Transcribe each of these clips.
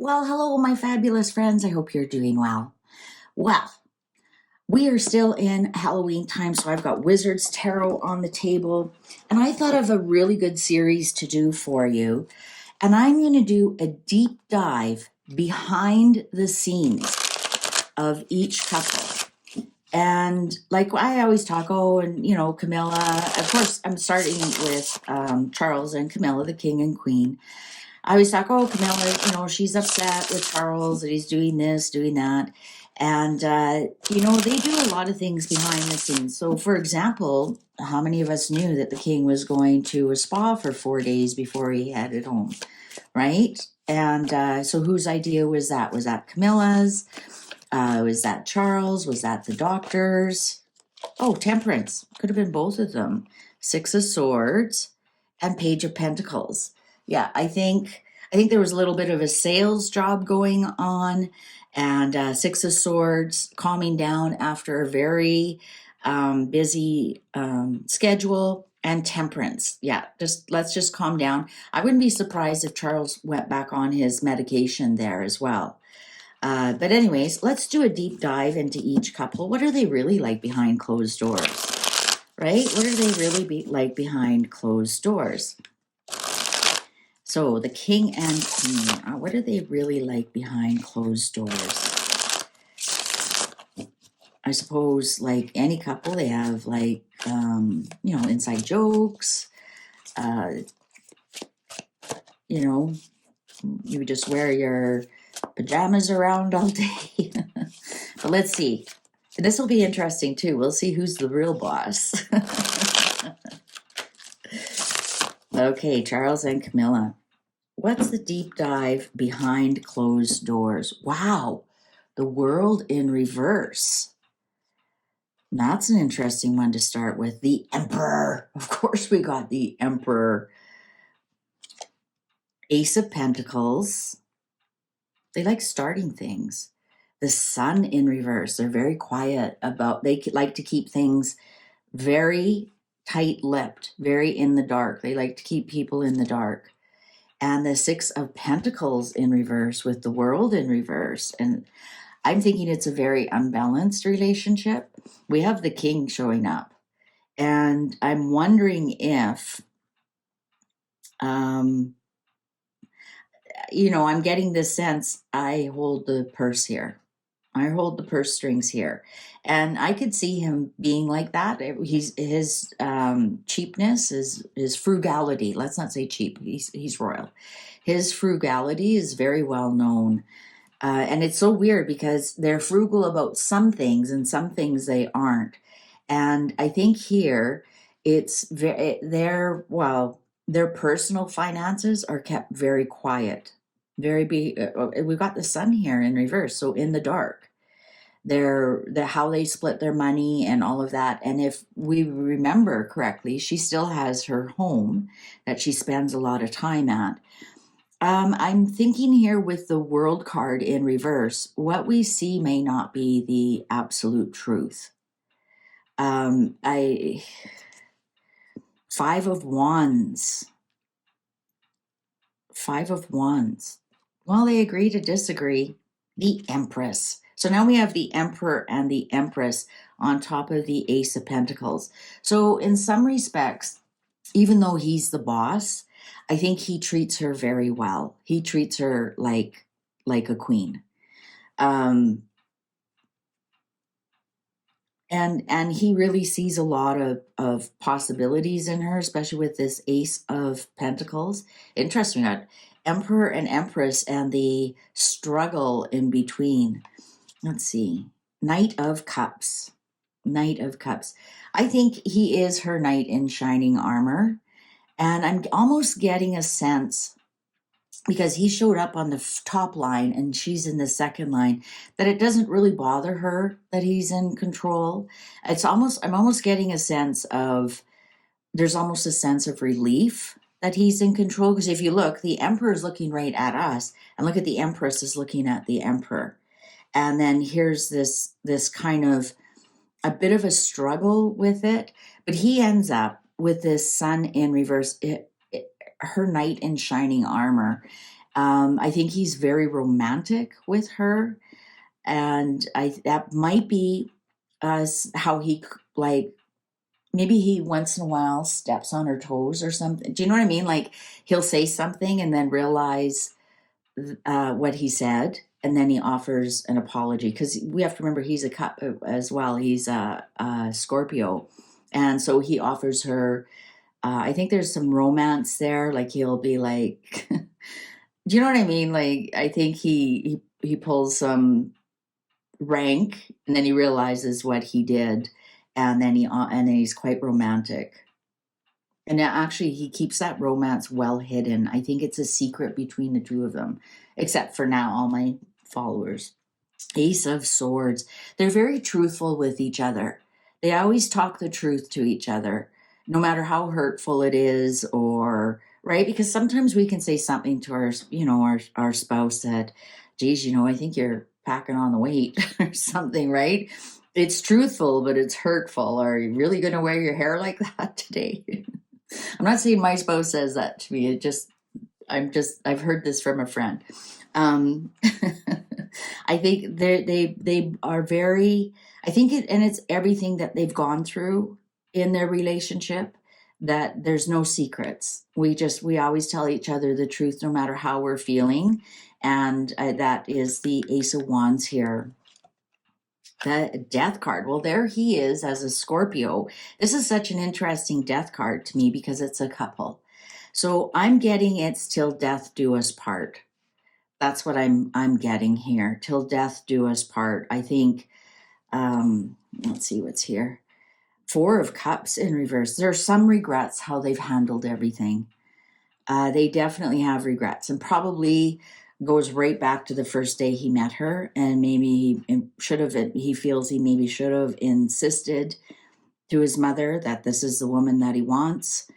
Well, hello, my fabulous friends. I hope you're doing well. Well, we are still in Halloween time, so I've got Wizards Tarot on the table, and I thought of a really good series to do for you. And I'm going to do a deep dive behind the scenes of each couple. And like I always talk, Camilla, of course, I'm starting with Charles and Camilla, the king and queen. I always talk, Camilla, she's upset with Charles that he's doing this, doing that. And, they do a lot of things behind the scenes. So, for example, how many of us knew that the king was going to a spa for 4 days before he headed home, right? And so whose idea was that? Was that Camilla's? Was that Charles? Was that the doctor's? Oh, Temperance. Could have been both of them. Six of Swords and Page of Pentacles. Yeah, I think there was a little bit of a sales job going on, and Six of Swords calming down after a very busy schedule, and Temperance. Yeah, let's just calm down. I wouldn't be surprised if Charles went back on his medication there as well. But anyways, let's do a deep dive into each couple. What are they really like behind closed doors? Right? What are they really like behind closed doors? So the king and queen, what are they really like behind closed doors? I suppose like any couple, they have like, inside jokes. You just wear your pajamas around all day. But let's see. This will be interesting too. We'll see who's the real boss. Okay, Charles and Camilla. What's the deep dive behind closed doors? Wow, the world in reverse. That's an interesting one to start with. The Emperor. Of course, we got the Emperor. Ace of Pentacles. They like starting things. The Sun in reverse. They're very quiet they like to keep things very tight-lipped, very in the dark. They like to keep people in the dark. And the Six of Pentacles in reverse with the World in reverse. And I'm thinking it's a very unbalanced relationship. We have the King showing up. And I'm wondering if, I'm getting this sense I hold the purse here. I hold the purse strings here. And I could see him being like that. His cheapness, his frugality. Let's not say cheap. He's royal. His frugality is very well known. And it's so weird because they're frugal about some things and some things they aren't. And I think here it's their personal finances are kept very quiet. We've got the Sun here in reverse, so in the dark. How they split their money and all of that. And if we remember correctly, she still has her home that she spends a lot of time at. I'm thinking here with the World card in reverse, what we see may not be the absolute truth. Five of Wands. Well, they agree to disagree. The Empress. So now we have the Emperor and the Empress on top of the Ace of Pentacles. So in some respects, even though he's the boss, I think he treats her very well. He treats her like a queen. And he really sees a lot of possibilities in her, especially with this Ace of Pentacles. Interesting, that Emperor and Empress and the struggle in between. Let's see. Knight of Cups. I think he is her knight in shining armor. And I'm almost getting a sense, because he showed up on the top line and she's in the second line, that it doesn't really bother her that he's in control. I'm almost getting a sense of, there's almost a sense of relief that he's in control. Because if you look, the Emperor is looking right at us, and look at the Empress is looking at the Emperor. And then here's this kind of a bit of a struggle with it, but he ends up with this Sun in reverse, her knight in shining armor. I think he's very romantic with her, and that might be how he like. Maybe he once in a while steps on her toes or something. Do you know what I mean? Like he'll say something and then realize what he said, and then he offers an apology, because we have to remember he's a cup as well. He's a Scorpio, and so he offers her. I think there's some romance there. Like he'll be like, do you know what I mean? Like I think he pulls some rank, and then he realizes what he did, and then he's quite romantic. And actually, he keeps that romance well hidden. I think it's a secret between the two of them, except for now, all my followers. Ace of Swords. They're very truthful with each other. They always talk the truth to each other, no matter how hurtful it is, or right? Because sometimes we can say something to our spouse that, geez, I think you're packing on the weight or something, right? It's truthful, but it's hurtful. Are you really going to wear your hair like that today? I'm not saying my spouse says that to me. I've heard this from a friend. I think they are very, I think it's everything that they've gone through in their relationship, that there's no secrets. We always tell each other the truth no matter how we're feeling. And that is the Ace of Wands here. The Death card. Well, there he is as a Scorpio. This is such an interesting death card to me because it's a couple. So I'm getting it's till death do us part. That's what I'm getting here. Till death do us part. I think, let's see what's here. 4 of Cups in reverse. There's some regrets how they've handled everything. They definitely have regrets, and probably goes right back to the first day he met her, and maybe he feels he maybe should have insisted to his mother that this is the woman that he wants,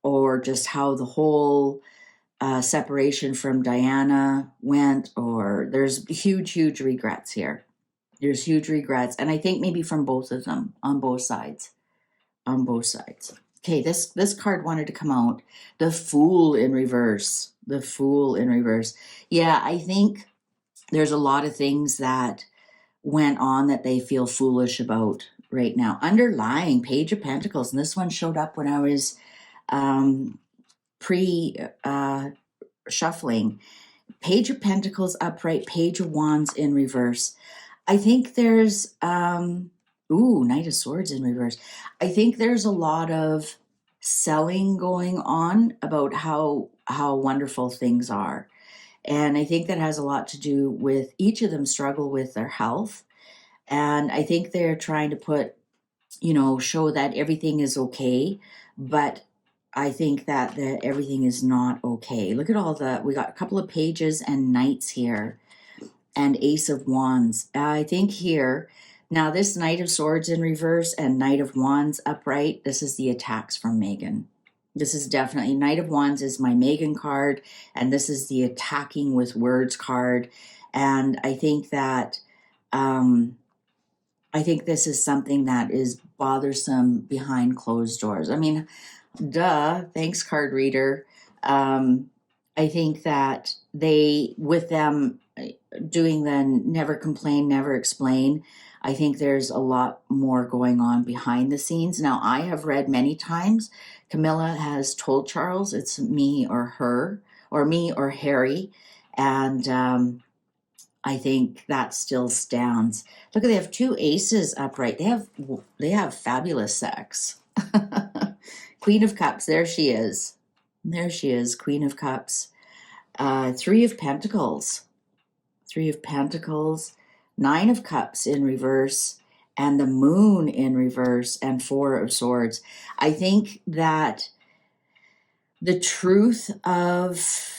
or just how the whole separation from Diana went, or there's huge regrets here. There's huge regrets, and I think maybe from both of them, on both sides. Okay, this card wanted to come out. The Fool in reverse. The Fool in reverse. Yeah, I think there's a lot of things that went on that they feel foolish about right now. Underlying Page of Pentacles, and this one showed up when I was shuffling. Page of Pentacles upright, Page of Wands in reverse. I think there's Knight of Swords in reverse. I think there's a lot of selling going on about how wonderful things are. And I think that has a lot to do with each of them struggle with their health. And I think they're trying to put, show that everything is okay. But I think that everything is not okay. Look at we got a couple of pages and knights here, and Ace of Wands. I think here, now this Knight of Swords in reverse and Knight of Wands upright, this is the attacks from Megan. This is definitely, Knight of Wands is my Megan card, and this is the attacking with words card. And I think that, this is something that is bothersome behind closed doors. I mean, duh, thanks, card reader. I think that with them doing the never complain, never explain, I think there's a lot more going on behind the scenes. Now, I have read many times, Camilla has told Charles it's me or her, or me or Harry, and I think that still stands. Look, they have 2 aces upright. They have fabulous sex. Queen of Cups, there she is. There she is, Queen of Cups. 3 of Pentacles. 3 of Pentacles. 9 of Cups in reverse. And the Moon in reverse. And 4 of Swords. I think that the truth of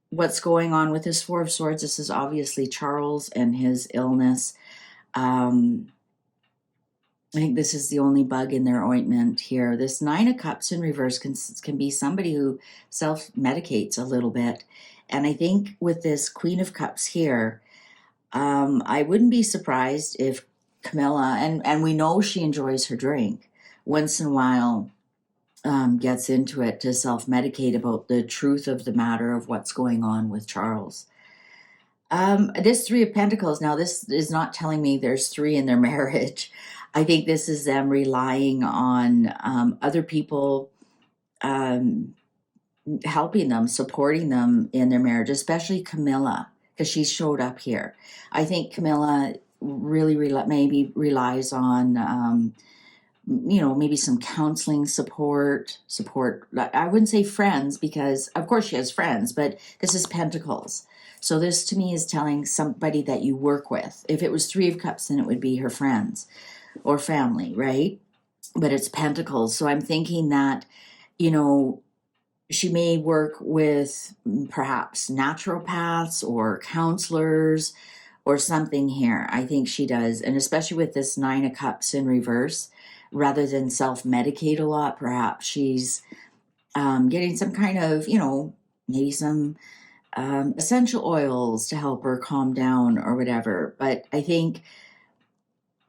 what's going on with this 4 of Swords, this is obviously Charles and his illness. I think this is the only bug in their ointment here. This 9 of Cups in reverse can be somebody who self-medicates a little bit. And I think with this Queen of Cups here, I wouldn't be surprised if Camilla, and we know she enjoys her drink, once in a while gets into it to self-medicate about the truth of the matter of what's going on with Charles. This Three of Pentacles, now this is not telling me there's three in their marriage. I think this is them relying on other people helping them, supporting them in their marriage, especially Camilla, because she showed up here. I think Camilla really maybe relies on maybe some counseling support. I wouldn't say friends, because of course she has friends, but this is Pentacles. So this to me is telling somebody that you work with. If it was Three of Cups, then it would be her friends or family, right? But it's Pentacles. So I'm thinking that, she may work with perhaps naturopaths or counselors or something here. I think she does. And especially with this Nine of Cups in reverse, rather than self-medicate a lot, perhaps she's getting some kind of, maybe some essential oils to help her calm down or whatever. But I think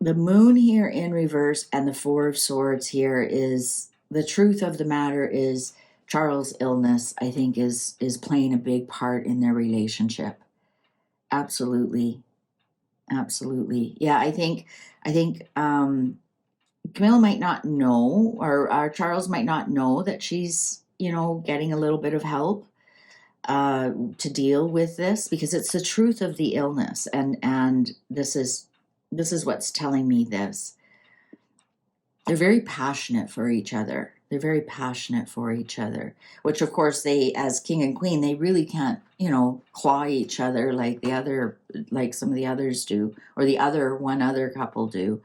the Moon here in reverse and the Four of Swords here is the truth of the matter is Charles' illness, I think, is playing a big part in their relationship. Absolutely. Absolutely. Yeah, I think Camilla might not know, or Charles might not know that she's, getting a little bit of help to deal with this, because it's the truth of the illness, and this is what's telling me this. They're very passionate for each other. They're very passionate for each other, which of course they, as king and queen, they really can't, claw each other like some of the others do, or one other couple do.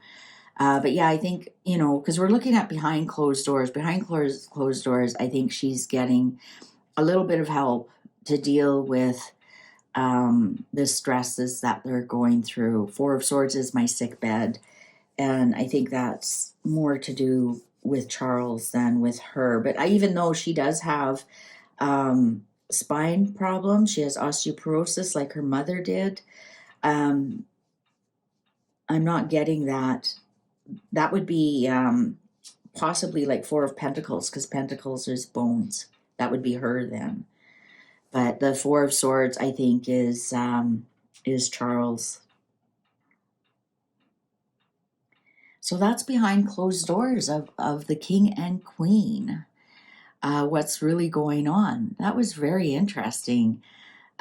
But yeah, I think, because we're looking at behind closed doors. Behind closed doors, I think she's getting a little bit of help to deal with the stresses that they're going through. Four of Swords is my sick bed. And I think that's more to do with Charles than with her. But even though she does have spine problems, she has osteoporosis like her mother did, I'm not getting that. That would be possibly like Four of Pentacles, because Pentacles is bones. That would be her then. But the Four of Swords, I think, is Charles. So that's behind closed doors of the king and queen. What's really going on? That was very interesting.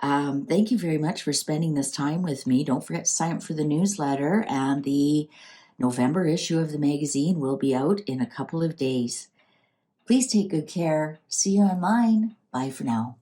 Thank you very much for spending this time with me. Don't forget to sign up for the newsletter, and the November issue of the magazine will be out in a couple of days. Please take good care. See you online. Bye for now.